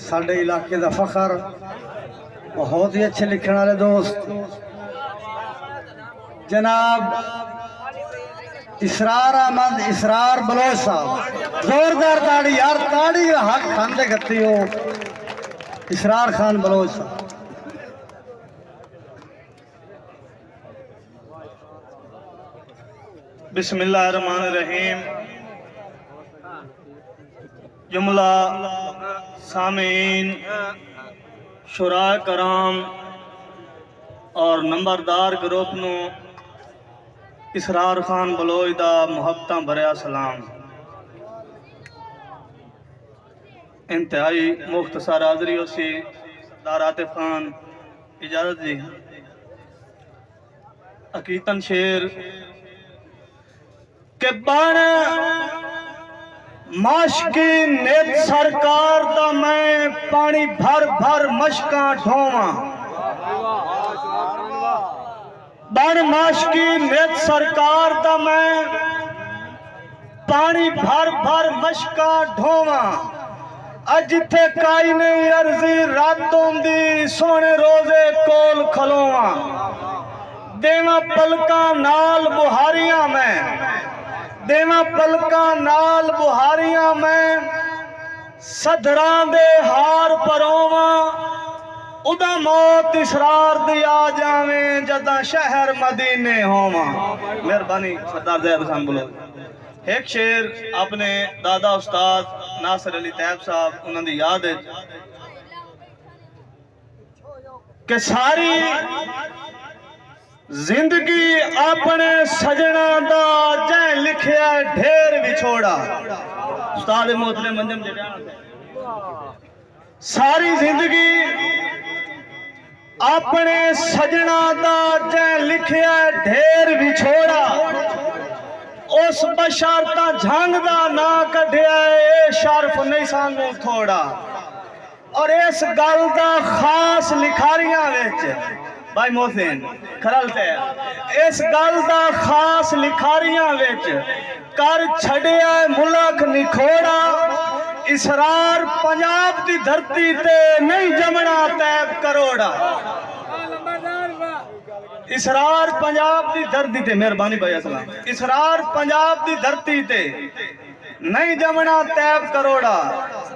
साढ़े इलाके का फखर, बहुत ही अच्छे लिखने वाले दोस्त जनाब इसरार अहमद इसरार बलोच साहब। जोरदार ताड़ी यार, ताड़ी का हक खाते गति हो इसरार खान बलोच साहब। बिस्मिल्लाहिर्रहमानिर्रहीम। जुमला सामीन, शुरा कराम और नंबरदार ग्रुप नू इसरार खान बलोच दा मुहब्बतां भरिया सलाम। इंतहाई मुख्तसर हाज़री होसी। सरदार आतिफ खान इजाज़त दी। अकीतन शेर के बन माशकी नेत सरकार दा मैं पानी भर भर मशका ढोवा। बन माशकी नेत सरकार दा मैं पानी भर भर मशका ढोवा। अज थे काई नहीं अर्जी रातों दी सोने रोजे कोल खलोवा। देवा पलका नाल बुहारियां में, देवा पलका नाल बुहारियां में सदरां दे हार परोवा। उदा मौत इसरार दी आ जावे जदा शहर मदीने होवा। मेहरबानी सरदार जैद खान बलोच। एक शेर अपने दादा उस्ताद नासिर अली तैयब साहब उन्हां दी याद है कि सारी जिंदगी अपने सजना दा जै लिखिया ढेर विछोड़ा। उस्ताद मोहतरम मंजम सारी जिंदगी अपने सजना दा जै लिखिया ढेर विछोड़ा। उस बशारता झंग दा ना कढ़िया शर्फ नहीं सानू थोड़ा। और इस गल दा खास लिखारियां विच भाई मोहसिन खरलते इस गल दा खास लिखारियां विच कर छड़िया मुल्क निखोड़ा। इसरार पंजाब दी धरती ते नहीं जमना तैब करोड़ा। इसरार पंजाब दी धरती ते, मेहरबानी भाई असलाम। इसरार पंजाब दी धरती ते नहीं जमना तैब करोड़ा।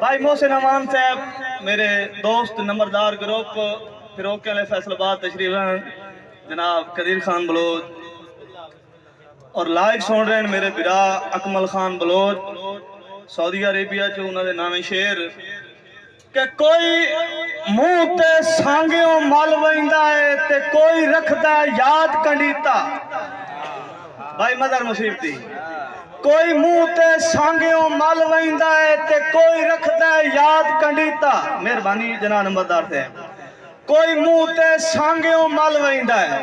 भाई मोहसिन अमान साहब मेरे दोस्त नंबरदार ग्रुप फिरोके वाले फैसलाबाद तशरीफ जनाब कदीर खान बलोच और लाइव सुन रहे हैं मेरे बिरा अकमल खान बलोच सऊदी अरेबिया च। उन्होंने नामे शेर कि कोई मुंह ते सांगियों मल वहिंदा है ते कोई रखदा है याद कंडीता। भाई मदर मुसीबती कोई मुंह ते सांगियों मल वहिंदा है ते कोई रखदा है याद कंडीता। मेहरबानी जनाब नंबरदार से। कोई मुंह ते सांगियों मल वहिंदा है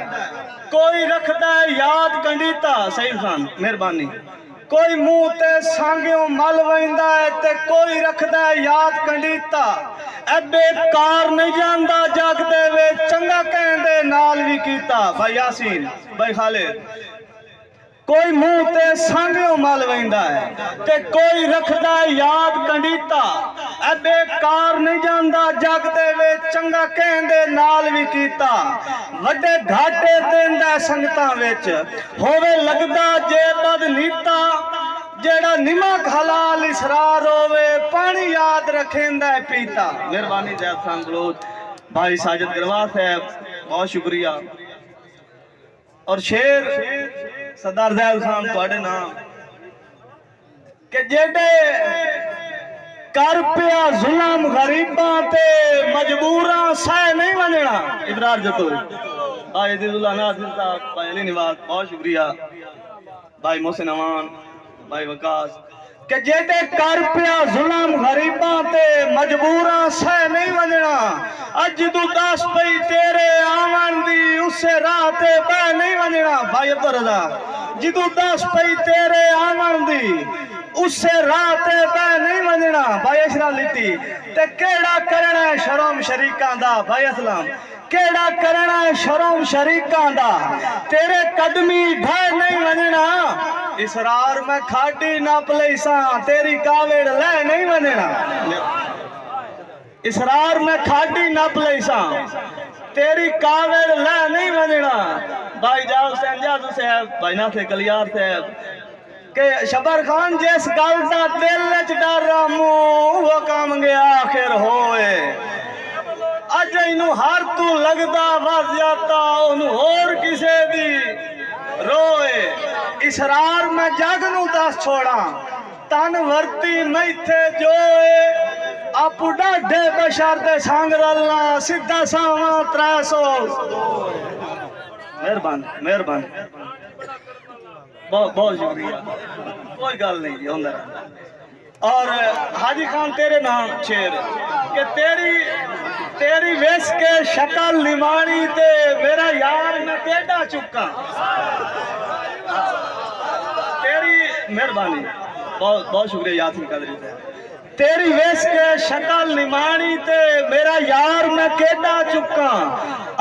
कोई रखदा है याद कंडीता। सही खान मेहरबानी। कोई मुंह ते सांगियों मल वहिंदा है ते कोई रखदा है याद कंडीता। ए बेकार नहीं जानदा जग दे वे चंगा कहंदे नाल भी कीता। भाई यासीन भाई खालिद। कोई मुंह ते सांगियों मल वहिंदा है ते कोई रखदा है याद कंडीता। ए बेकार नहीं जानदा जग दे वे चंगा कहंदे नाल भी कीता। वड्डे घाटे देंदा संगतां विच होवे लगदा जे बदनीता। जेड़ा निमक हलाल इसरार होवे पानी याद रखेंदा है पीता। मेहरबानी जैद खान बलोच। भाई साजिद गरवा साहब बहुत शुक्रिया। और शेर सरदार जैद खान तुहाडे नाम कि जेडे कर पिया जुल्म गरीबां ते मजबूरां सह नहीं वंजना। इबरार जतोई भाई अजीजुल्लाह नासिर साहब भाई अली निवाज बहुत शुक्रिया। भाई मोहसिन अमान भाई वकास कि जेडे कर पिया जुल्म गरीबां ते मजबूरां सह नहीं वंजना। अज तू दस पई तेरे आवन दी उसे राह ते बह नहीं वंजना। भाई अब्दुल रजा जिदू दस पई तेरे आवन दी उसे राह ते बह नहीं वंजना। भाई अशरा लिट्टी ते केड़ा करना है शर्म शरीकां दा। भाई असलाम केड़ा करना है शर्म शरीकां दा। तेरे कदमी ढह नहीं वंजना। इसरार में खाटी नाप लई सा तेरी कावेड़ ले नहीं वंजना। इसरार में खाडी नप लईसा तेरी कावेड़ लै नहीं बनना भाई जाओ हुसैन जादू साहब भाई नाथे कलियार साहब के शबर खान जिस गल का दिल च डर मुंह वो काम गया आखिर होए अज इनू हर तू लगदा वस जाता ओनू होर किसे दी रोए इसरार में जग नू दस छोड़ा तन वर्ती मैथे जोए आप डाढे बशर दे संग रलना सीधा सावा 300 मेहरबानी मेहरबानी बहुत बहुत शुक्रिया कोई गल नहीं जी होंदा रहा। और हाजी खान तेरे नाम शेर कि तेरी वेस के शक्ल निमानी ते मेरा यार मैं केडा चुका तेरी मेहरबानी बहुत बहुत शुक्रिया याद कदरी से तेरी वेस के शक्ल निमानी ते मेरा यार मैं केडा चुका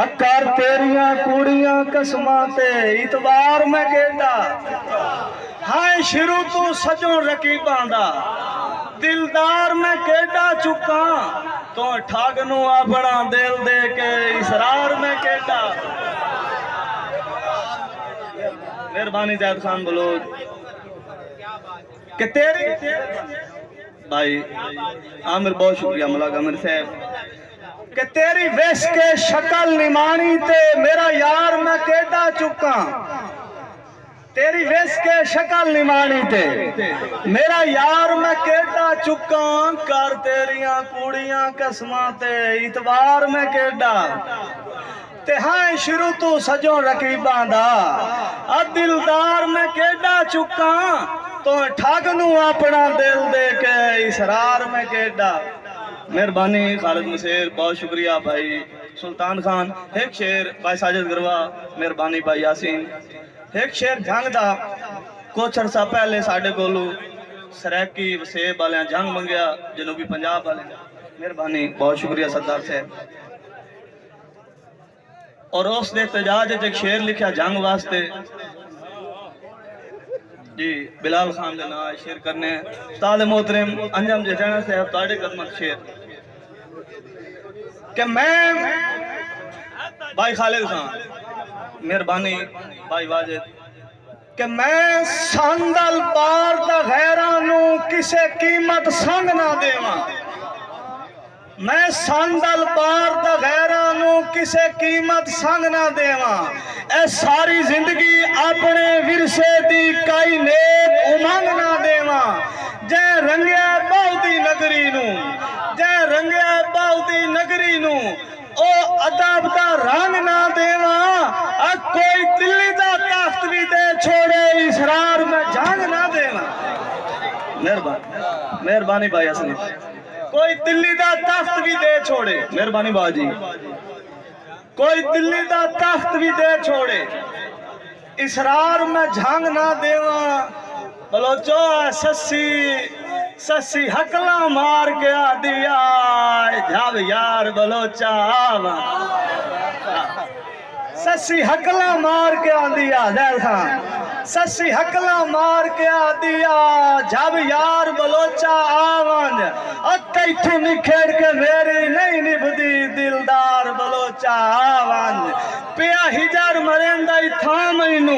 अकार तेरिया कुड़ियां कसमा ते इतवार मैं केडा हाय शुरू तू सजों रकीबां दा दिलदार मैं केडा चुका तो ठग नू अपना दिल दे के इसरार मैं केडा मेहरबानी जैद खान बलोच कि तेरी भाई आमिर बहुत शुक्रिया मलाक आमिर साहब कि तेरी वेस के शक्ल निमानी ते मेरा यार मैं केडा चुका तेरी वेस के शक्ल निमानी ते मेरा यार मैं केडा चुका कर तेरिया कुड़ियां कसमां ते इतवार मैं केडा ते हाँ शुरू तू सजों रकीबां दा दिलदार मैं केडा चुका तो ठग नू अपना दिल दे के इसरार में केडा मेहरबानी खालिद मसेर बहुत शुक्रिया भाई सुल्तान खान एक शेर भाई साजिद गरवा मेहरबानी भाई यासीन एक शेर जंग दा कुछ अरसा पहले साडे कोलू सरैकी वसेब वाले जंग मंगया जनूबी पंजाब वाले मेहरबानी बहुत शुक्रिया सरदार साहब और उस दे तजाज एक शेर लिखा जंग वास्ते जी बिलाल खान के नाम शेर करने उस्ताद मोहतरम अंजम जटाना साहब ताड़े कदमत शेर कि मैं भाई खालिद खान मेहरबानी भाई वाजिद कि मैं संदल पार दा गैरां नू किसे कीमत संग ना देवां मैं संदल पार दा गैरां नू किसे कीमत संग ना देवां ए सारी जिंदगी अपने विरसे दी कई नेक उमंग ना देवां जै रंगिया बहुती नगरी नू जै रंगिया बहुती नगरी नू ओ अदब दा रंग ना देवां कोई दिल्ली दा तख्त भी दे छोड़े इसरार में जंग ना देवां मेहरबानी मेहरबानी भाई असली कोई दिल्ली दा तख्त भी दे छोड़े मेहरबानी बाजी कोई दिल्ली दा तख्त भी दे छोड़े इसरार में जंग ना देवा बलोचो सस्सी सस्सी हकला मार के आ दिया जब यार बलोचा आवा सस्सी हकला मार के आ दिया जैल खान सस्सी हकला मार के आ दिया जब यार बलोचा आवन तैथू निखेड़ के मेरी नहीं निभदी दिलदार बलोचा आवन पिया हिजर मरेंदा था मैनू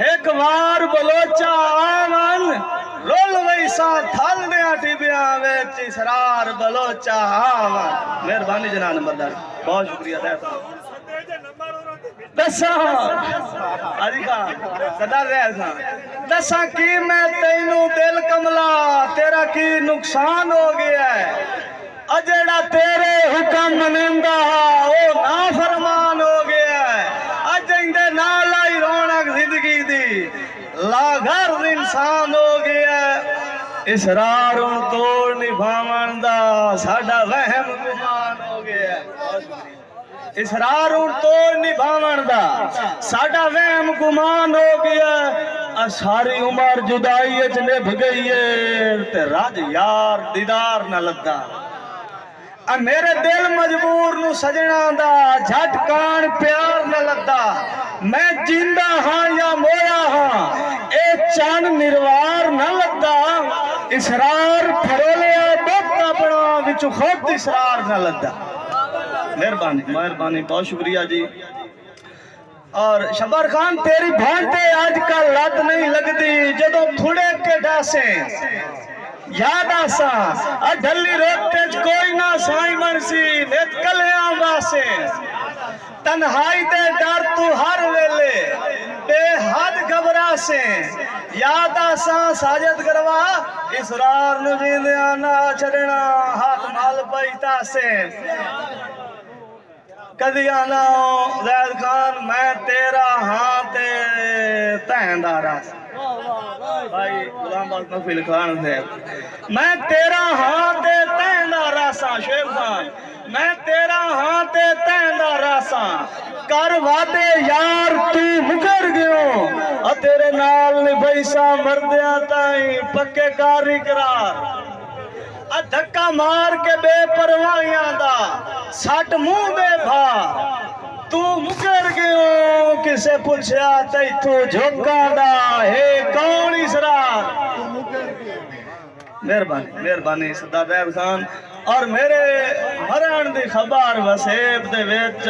एक बार बलोचा आवन रोल वैसा थल दिया टिबिया विच इसरार बलोचा आवन मेहरबानी जनाब नंबरदार बहुत शुक्रिया दसा अजी खान सरदार रैल खान दसा की मैं तेनू दिल कमला तेरा की नुकसान हो गया है अजेड़ा तेरे हुक्म मनेंदा ओ नाफरमान हो गया है अज इंदे नाल आई रौनक जिंदगी दी लागर इंसान हो गया है इसरार तोड़ निभावन दा साडा वहम गुमान हो गया है इसरार तोड़ निभावन दा साडा वहम गुमान हो गया सारी उम्र जुदाई च निभ गई है ते रज यार दीदार न लद्दा मेरे दिल मजबूर नू सजना दा झटकान प्यार न लद्दा मैं जिंदा हाँ या मोया हाँ ए चन निर्वार न लद्दा इसरार फरोलिया दुख अपना विचों खुद इसरार न लद्दा। मेहरबानी मेहरबानी, बहुत शुक्रिया जी। और शब्बार खान तेरी भांटे आजकल लत नहीं लगती, जदों थोड़े के डासे याद आसा ढली रोटे कोई ना साई बनसी नेत कलियां वासे, तन्हाई दे डर तू हर वेले बेहद घबरासे, याद आसा साजद करवा इसरार नु जींदियां ना छड़ना हाथ माल पैता से। कदी आना जैद खान मैं तेरा हाँ ते तैंदारा भाई गुलाम नफील खान से, मैं तेरा हाँ ते तैंदारा सा शेर खान, मैं तेरा हाँ ते तैंदारा सा, कर वादे यार तू मुकर गयो तेरे नाल निभैसा मरदिया ताई पक्के कारी करार, धक्का मार के बेपरवाहियां दा सट मुंह दे भा, तू मुकर गयो किसे पूछया तैथू झोंका दा हे कौन इसरार। मेहरबानी मेहरबानी सरदार जैद खान। और मेरे मरण दी खबर वसेब दे विच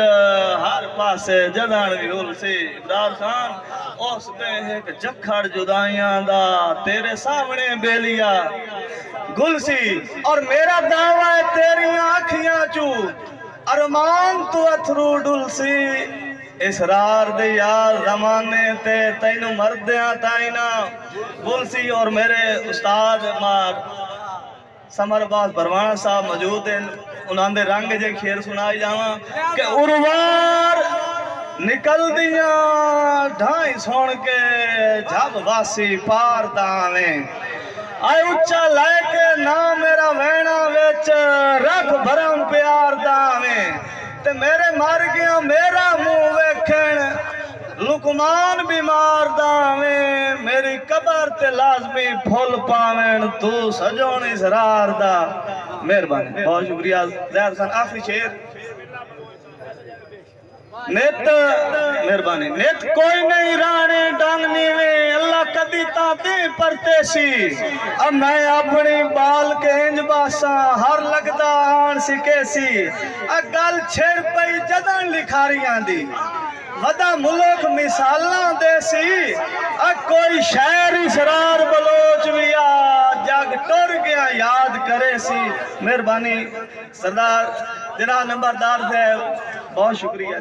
हर पासे जदन दी हुल सी इमरान खान उस दे एक जखड़ जुदाइयां दा तेरे सामने बेलिया गुल सी, और मेरा दावा है तेरियां अखियां चू अरमान तू अथरू डुल सी, इसरार दे यार जमाने ते तैनू मरदियां ताई ना गुल सी। और मेरे उस्ताद मार समरबाज बरवाना साहब मौजूद हैं, उन्होंने रंग जे खेर सुनाई जावा कि उर्वार निकल दिया ढाई सुन के जब वासी पार दावे, आए उच्चा लैके ना मेरा वैना विच रख भरम प्यार दावे, ते मेरे मर गया मेरा मुंह वेखण लुकमान बीमार दावे, मेरी कबर ते लाजमी फुल पावेन तू सजोन इसरार दा। मेहरबानी बहुत शुक्रिया जैद खान। आखिरी शेर नित मेहरबानी, नित कोई नहीं राणे डांगनी में अल्लाह कदी ताते परतेसी, अब मैं अपनी बाल के इंज बासा हर लगदा आन सिकेसी, गल छेड़ पई जदन लिखारियां दी वदा मुल्क मिसालां देसी, कोई शहर इसरार बलोच भी आ जग टुर गया याद करे सी। मेहरबानी सरदार जिला नंबरदार साहब बहुत शुक्रिया।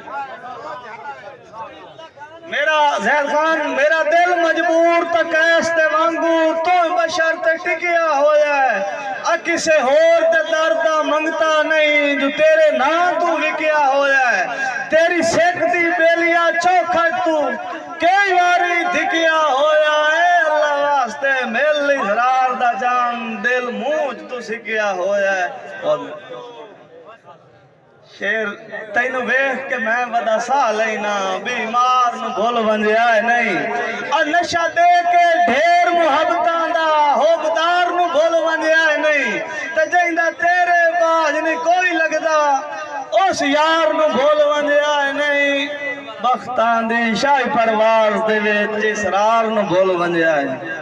मेरा जैद खान मेरा दिल मजबूर तक ऐसे वांगू तो बशर ते टिकिया होया है, किसे होर ते दर्द मंगता नहीं जो तेरे नाम तू विकिया होया है, तेरी सिख दी बेलिया चौखट तू कई बारी धिकिया होया है, अल्लाह वास्ते मेल इसरार दा जान दिल मुंह तू सिकिया होया है। और शेर तैनू वेख के मैं वदा सा लेना बीमार नु भुल वंजिया नहीं, और नशा दे के ढेर मुहब्बतां दा होबदार नु भुल वंजिया नहीं, ते जिंदा तेरे बाज नहीं कोई लगदा उस यार नु भुल वंजिया नहीं, बख्तां दी शाही परवाज़ दे विच इसरार नु भुल वंजिया है।